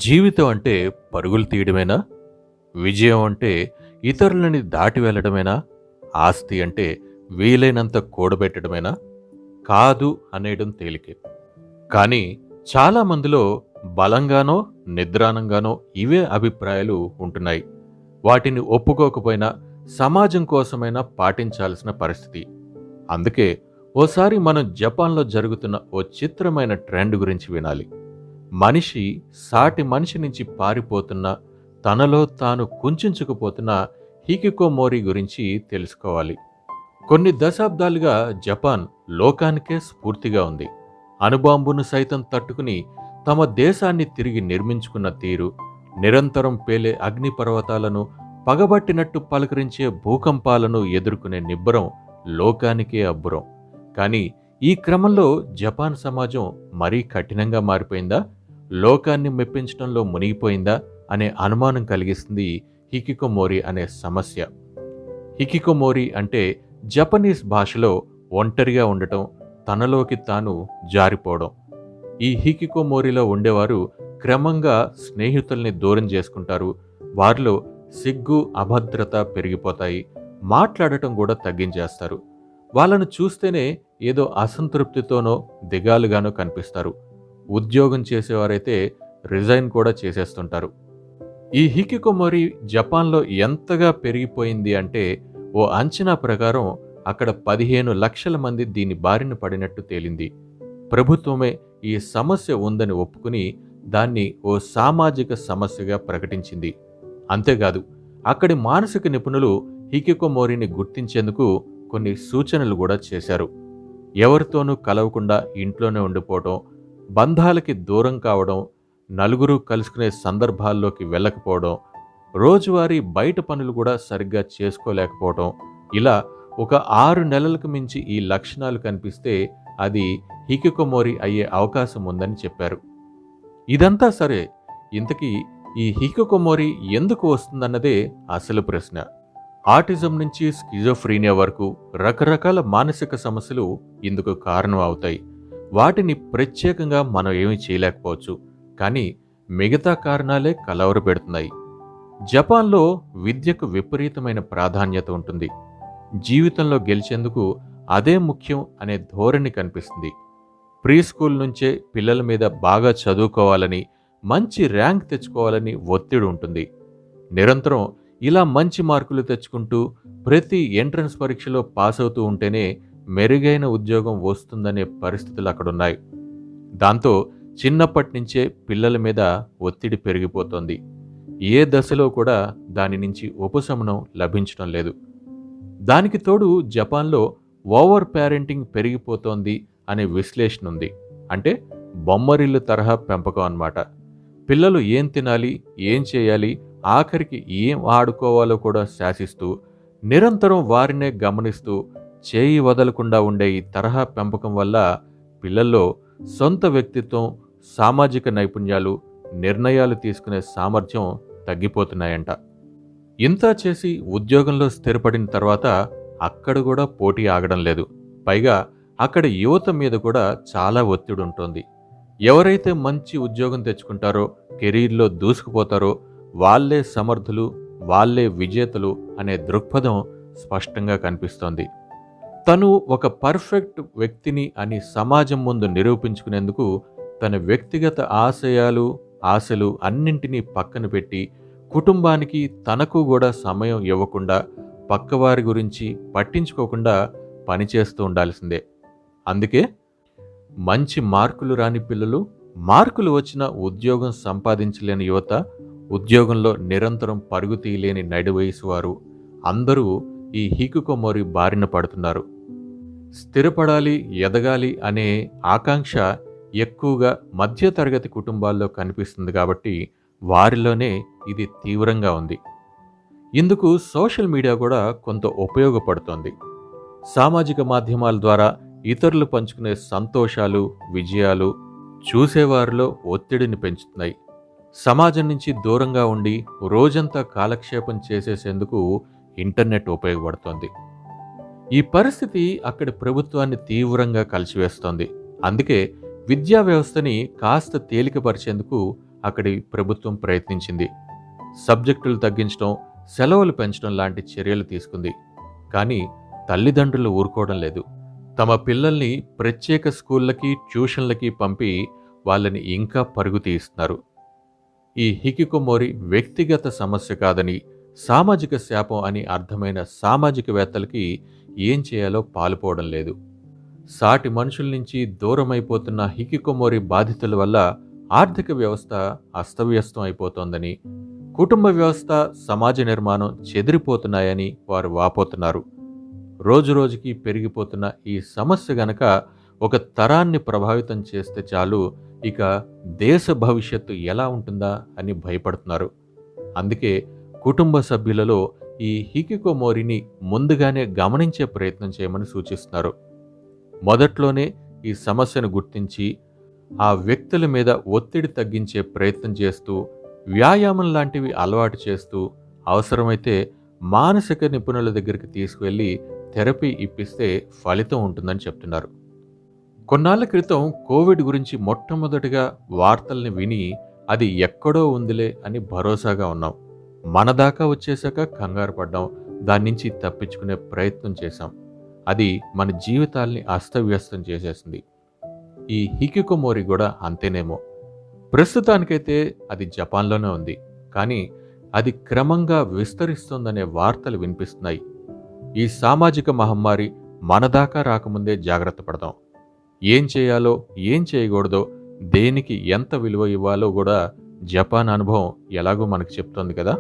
జీవితం అంటే పరుగులు తీయడమేనా? విజయం అంటే ఇతరులని దాటి వెళ్ళడమేనా? ఆస్తి అంటే వీలైనంత కూడబెట్టడమేనా? కాదు అనేయడం తేలికే. కానీ చాలా మందిలో బలంగానో, నిద్రానంగానో ఇవే అభిప్రాయాలు ఉంటున్నాయి. వాటిని ఒప్పుకోకపోయినా సమాజం కోసమైనా పాటించాల్సిన పరిస్థితి. అందుకే ఓసారి మనం జపాన్లో జరుగుతున్న ఓ చిత్రమైన ట్రెండ్ గురించి వినాలి. మనిషి సాటి మనిషి నుంచి పారిపోతున్న, తనలో తాను కుంచించుకుపోతున్న హికికోమోరి గురించి తెలుసుకోవాలి. కొన్ని దశాబ్దాలుగా జపాన్ లోకానికే స్ఫూర్తిగా ఉంది. అణుబాంబును సైతం తట్టుకుని తమ దేశాన్ని తిరిగి నిర్మించుకున్న తీరు, నిరంతరం పేలే అగ్నిపర్వతాలను పగబట్టినట్టు పలకరించే భూకంపాలను ఎదుర్కొనే నిబ్బరం లోకానికే అబ్బురం. కానీ ఈ క్రమంలో జపాన్ సమాజం మరీ కఠినంగా మారిపోయిందా, లోకాన్ని మెప్పించడంలో మునిగిపోయిందా అనే అనుమానం కలిగిస్తుంది హికికోమోరి అనే సమస్య. హికికోమోరి అంటే జపనీస్ భాషలో ఒంటరిగా ఉండటం, తనలోకి తాను జారిపోవడం. ఈ హికికోమోరిలో ఉండేవారు క్రమంగా స్నేహితుల్ని దూరం చేసుకుంటారు. వారిలో సిగ్గు, అభద్రత పెరిగిపోతాయి. మాట్లాడటం కూడా తగ్గించేస్తారు. వాళ్ళను చూస్తేనే ఏదో అసంతృప్తితోనో దిగాలుగానో కనిపిస్తారు. ఉద్యోగం చేసేవారైతే రిజైన్ కూడా చేసేస్తుంటారు. ఈ హికికోమోరి జపాన్లో ఎంతగా పెరిగిపోయింది అంటే ఓ అంచనా ప్రకారం అక్కడ 15 లక్షల మంది దీని బారిన పడినట్టు తేలింది. ప్రభుత్వమే ఈ సమస్య ఉందని ఒప్పుకుని దాన్ని ఓ సామాజిక సమస్యగా ప్రకటించింది. అంతేకాదు, అక్కడి మానసిక నిపుణులు హికికోమోరిని గుర్తించేందుకు కొన్ని సూచనలు కూడా చేశారు. ఎవరితోనూ కలవకుండా ఇంట్లోనే ఉండిపోవడం, బంధాలకి దూరం కావడం, నలుగురు కలుసుకునే సందర్భాల్లోకి వెళ్ళకపోవడం, రోజువారీ బయట పనులు కూడా సరిగ్గా చేసుకోలేకపోవడం, ఇలా ఒక 6 నెలలకు మించి ఈ లక్షణాలు కనిపిస్తే అది హికికోమోరి అయ్యే అవకాశం ఉందని చెప్పారు. ఇదంతా సరే, ఇంతకీ ఈ హికికోమోరి ఎందుకు వస్తుందన్నదే అసలు ప్రశ్న. ఆటిజం నుంచి స్కిజోఫ్రీనియా వరకు రకరకాల మానసిక సమస్యలు ఇందుకు కారణం అవుతాయి. వాటిని ప్రత్యేకంగా మనం ఏమీ చేయలేకపోవచ్చు. కానీ మిగతా కారణాలే కలవరపెడుతున్నాయి. జపాన్లో విద్యకు విపరీతమైన ప్రాధాన్యత ఉంటుంది. జీవితంలో గెలిచేందుకు అదే ముఖ్యం అనే ధోరణి కనిపిస్తుంది. ప్రీ స్కూల్ నుంచే పిల్లల మీద బాగా చదువుకోవాలని, మంచి ర్యాంక్ తెచ్చుకోవాలని ఒత్తిడి ఉంటుంది. నిరంతరం ఇలా మంచి మార్కులు తెచ్చుకుంటూ ప్రతి ఎంట్రన్స్ పరీక్షలో పాస్ అవుతూ ఉంటేనే మెరుగైన ఉద్యోగం వస్తుందనే పరిస్థితులు అక్కడున్నాయి. దాంతో చిన్నప్పటి నుంచే పిల్లల మీద ఒత్తిడి పెరిగిపోతోంది. ఏ దశలో కూడా దాని నుంచి ఉపశమనం లభించడం లేదు. దానికి తోడు జపాన్లో ఓవర్ పేరెంటింగ్ పెరిగిపోతోంది అనే విశ్లేషణ ఉంది. అంటే బొమ్మరిల్లు తరహా పెంపకం అన్నమాట. పిల్లలు ఏం తినాలి, ఏం చేయాలి, ఆఖరికి ఏం ఆడుకోవాలో కూడా శాసిస్తూ, నిరంతరం వారినే గమనిస్తూ చేయి వదలకుండా ఉండే ఈ తరహా పెంపకం వల్ల పిల్లల్లో సొంత వ్యక్తిత్వం, సామాజిక నైపుణ్యాలు, నిర్ణయాలు తీసుకునే సామర్థ్యం తగ్గిపోతున్నాయంట. ఇంత చేసి ఉద్యోగంలో స్థిరపడిన తర్వాత అక్కడ కూడా పోటీ ఆగడం లేదు. పైగా అక్కడ యువత మీద కూడా చాలా ఒత్తిడి ఉంటుంది. ఎవరైతే మంచి ఉద్యోగం తెచ్చుకుంటారో, కెరీర్లో దూసుకుపోతారో వాళ్లే సమర్థులు, వాళ్లే విజేతలు అనే దృక్పథం స్పష్టంగా కనిపిస్తోంది. తను ఒక పర్ఫెక్ట్ వ్యక్తిని అని సమాజం ముందు నిరూపించుకునేందుకు తన వ్యక్తిగత ఆశయాలు, ఆశలు అన్నింటినీ పక్కన పెట్టి కుటుంబానికి, తనకు కూడా సమయం ఇవ్వకుండా, పక్కవారి గురించి పట్టించుకోకుండా పనిచేస్తూ ఉండాల్సిందే. అందుకే మంచి మార్కులు రాని పిల్లలు, మార్కులు వచ్చిన ఉద్యోగం సంపాదించలేని యువత, ఉద్యోగంలో నిరంతరం పరుగు తీయలేని నడి వయసు వారు అందరూ ఈ హికికోమోరి బారిన పడుతున్నారు. స్థిరపడాలి, ఎదగాలి అనే ఆకాంక్ష ఎక్కువగా మధ్యతరగతి కుటుంబాల్లో కనిపిస్తుంది కాబట్టి వారిలోనే ఇది తీవ్రంగా ఉంది. ఇందుకు సోషల్ మీడియా కూడా కొంత ఉపయోగపడుతోంది. సామాజిక మాధ్యమాల ద్వారా ఇతరులు పంచుకునే సంతోషాలు, విజయాలు చూసేవారిలో ఒత్తిడిని పెంచుతున్నాయి. సమాజం నుంచి దూరంగా ఉండి రోజంతా కాలక్షేపం చేసేసేందుకు ఇంటర్నెట్ ఉపయోగపడుతోంది. ఈ పరిస్థితి అక్కడి ప్రభుత్వాన్ని తీవ్రంగా కలిసివేస్తోంది. అందుకే విద్యా వ్యవస్థని కాస్త తేలికపరిచేందుకు అక్కడి ప్రభుత్వం ప్రయత్నించింది. సబ్జెక్టులు తగ్గించడం, సెలవులు పెంచడం లాంటి చర్యలు తీసుకుంది. కానీ తల్లిదండ్రులు ఊరుకోవడం లేదు. తమ పిల్లల్ని ప్రత్యేక స్కూళ్ళకి, ట్యూషన్లకి పంపి వాళ్ళని ఇంకా పరుగు తీయిస్తున్నారు. ఈ హికికొమోరి వ్యక్తిగత సమస్య కాదని, సామాజిక శాపం అని అర్థమైన సామాజికవేత్తలకి ఏం చేయాలో పాలుపోవడం లేదు. సాటి మనుషుల నుంచి దూరమైపోతున్న హికికొమోరి బాధితుల వల్ల ఆర్థిక వ్యవస్థ అస్తవ్యస్తం అయిపోతోందని, కుటుంబ వ్యవస్థ, సమాజ నిర్మాణం చెదిరిపోతున్నాయని వారు వాపోతున్నారు. రోజురోజుకి పెరిగిపోతున్న ఈ సమస్య గనక ఒక తరాన్ని ప్రభావితం చేస్తే చాలు, ఇక దేశ భవిష్యత్తు ఎలా ఉంటుందా అని భయపడుతున్నారు. అందుకే కుటుంబ సభ్యులలో ఈ హికికొమోరిని ముందుగానే గమనించే ప్రయత్నం చేయమని సూచిస్తున్నారు. మొదట్లోనే ఈ సమస్యను గుర్తించి ఆ వ్యక్తుల మీద ఒత్తిడి తగ్గించే ప్రయత్నం చేస్తూ, వ్యాయామం లాంటివి అలవాటు చేస్తూ, అవసరమైతే మానసిక నిపుణుల దగ్గరికి తీసుకువెళ్ళి థెరపీ ఇప్పిస్తే ఫలితం ఉంటుందని చెప్తున్నారు. కొన్నాళ్ల క్రితం కోవిడ్ గురించి మొట్టమొదటిగా వార్తల్ని విని అది ఎక్కడో ఉందిలే అని భరోసాగా ఉన్నాం. మన దాకా వచ్చేసాక కంగారు పడ్డాం, దాని నుంచి తప్పించుకునే ప్రయత్నం చేశాం. అది మన జీవితాల్ని అస్తవ్యస్తం చేసేసింది. ఈ హికికొమోరి కూడా అంతేనేమో. ప్రస్తుతానికైతే అది జపాన్లోనే ఉంది, కానీ అది క్రమంగా విస్తరిస్తోందనే వార్తలు వినిపిస్తున్నాయి. ఈ సామాజిక మహమ్మారి మన దాకా రాకముందే జాగ్రత్త పడదాం. ఏం చేయాలో, ఏం చేయకూడదో, దేనికి ఎంత విలువ ఇవ్వాలో కూడా జపాన్ అనుభవం ఎలాగో మనకు చెప్తోంది కదా.